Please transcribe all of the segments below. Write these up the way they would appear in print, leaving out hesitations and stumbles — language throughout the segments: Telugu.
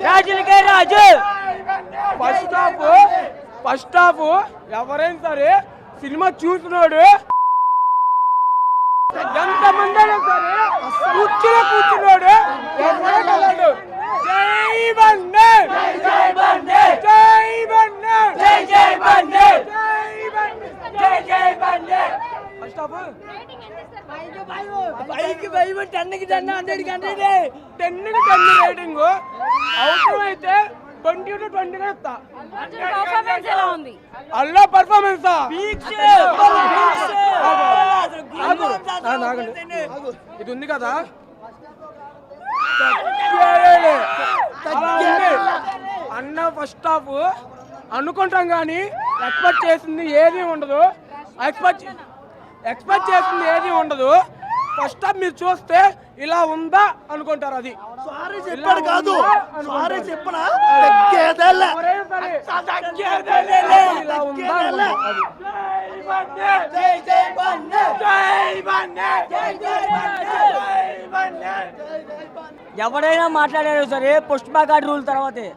రాజులకే రాజు. ఫస్ట్ హాఫ్ ఎవరైనా సరే సినిమా చూసినోడు ఎంతమంది అయినా సరే కూర్చున్నాడు ఎవరు జై బండే జై బండే జై బండే జై జై బండే జై జై బండే. First half 10 rating. అవసరం అయితే 20 to 20 ఇస్తా. అల్లా పర్ఫార్మెన్స్ ఇది ఉంది కదా అన్న. ఫస్ట్ హాఫ్ అనుకుంటాం కానీ ఎక్స్పెక్ట్ చేసింది ఏది ఉండదు. ఎక్స్పెక్ట్ చేసింది ఏది ఉండదు. ఫస్ట్ హాఫ్ మీరు చూస్తే ఇలా ఉందా అనుకుంటారు. అది సారీ చెప్పాడు కాదు, సారీ చెప్పనా ఎవరైనా మాట్లాడారు సరే పుష్ప గాడి రూల్ తర్వాతే.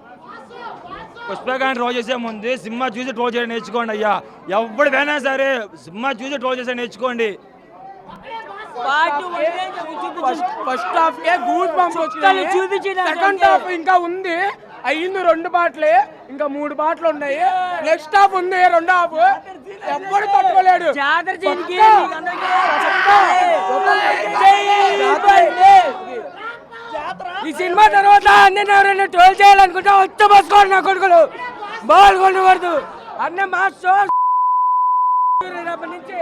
పుష్ప గారిని ట్రోల్ చేసే ముందు సినిమా చూసి ట్రోల్ చేయడం నేర్చుకోండి అయ్యా. ఎవరు పోయినా సరే సినిమా చూసి ట్రోల్ చేసే నేర్చుకోండి. ఫస్ట్ హాఫ్ కే గూస్ బంప్స్ వచ్చినాయి. సెకండ్ హాఫ్ ఇంకా ఉంది. అయ్యింది 2 పాటలే, ఇంకా 3 పాటలు ఉన్నాయి. నెక్స్ట్ హాఫ్ ఉంది 2 హాఫ్. ఎవ్వడు తట్టుకోలేడు. ఈ సినిమా తర్వాత అన్నీ ఎవరైనా ట్రోల్ చేయాలనుకుంటా వచ్చి బస్సుకోండి. నా కొడుకులు బాల్ కొనకూడదు అన్న మా షో నుంచి.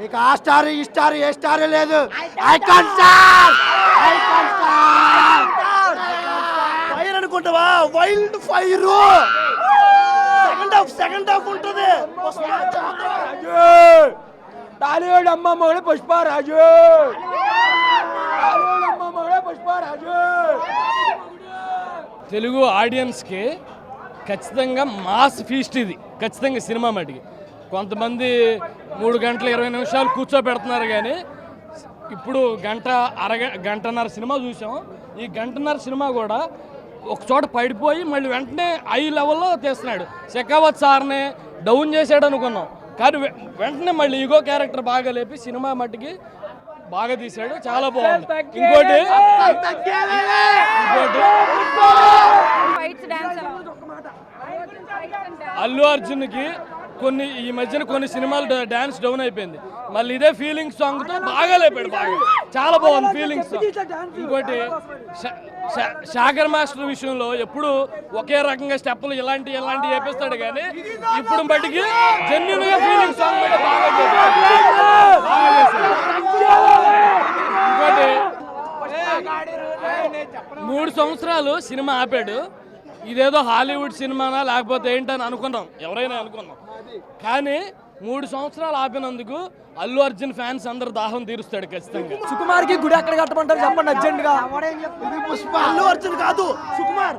ఇక ఆ స్టార్ ఈ స్టార్ ఏ స్టార్ లేదు. ఐకాన్ స్టార్ ఫైర్ అనుకుంటావా? Wild fire. సెకండ్ హాఫ్ ఉంటుంది. టాలీవుడ్ అమ్మ మొగడు పుష్పరాజు. పుష్పరాజు తెలుగు ఆడియన్స్కి ఖచ్చితంగా మాస్ ఫీస్ట్. ఇది ఖచ్చితంగా సినిమా మటుకి కొంతమంది 3 గంటల 20 నిమిషాలు కూర్చోబెడుతున్నారు కానీ ఇప్పుడు గంటన్నర సినిమా చూసాం. ఈ గంటన్నర సినిమా కూడా ఒక చోట పడిపోయి మళ్ళీ వెంటనే హై లెవెల్లో తీస్తున్నాడు. షెకావత్ సార్ని డౌన్ చేసాడు అనుకున్నాం కానీ వెంటనే మళ్ళీ ఈగో క్యారెక్టర్ బాగా లేపి సినిమా మట్టికి బాగా తీశాడు. చాలా బాగుంది. ఇంకోటి అల్లు అర్జున్కి ఈ మధ్యన కొన్ని సినిమాలు డాన్స్ డౌన్ అయిపోయింది. మళ్ళీ ఇదే ఫీలింగ్ సాంగ్ తో బాగా లేపాడు. బాగా చాలా బాగుంది ఫీలింగ్ సాంగ్. ఇంకోటి శాగర్ మాస్టర్ విషయంలో ఎప్పుడు ఒకే రకంగా స్టెప్పులు ఇలాంటి వేపిస్తాడు కానీ ఇప్పుడు బట్టికి జెన్యూన్ గా ఫీలింగ్ సాంగ్ బాగా ఇంకోటి 3 సంవత్సరాలు సినిమా ఆపాడు. ఇదేదో హాలీవుడ్ సినిమానా లేకపోతే ఏంటని అనుకున్నాం, ఎవరైనా అనుకున్నాం. కానీ 3 సంవత్సరాలు ఆపినందుకు అల్లు అర్జున్ ఫ్యాన్స్ అందరు దాహం తీరుస్తాడు ఖచ్చితంగా. సుకుమార్ కి గుడి ఎక్కడ కట్టమంటారు చెప్పండి అర్జెంట్ గా. అల్లు అర్జున్ కాదు, సుకుమార్.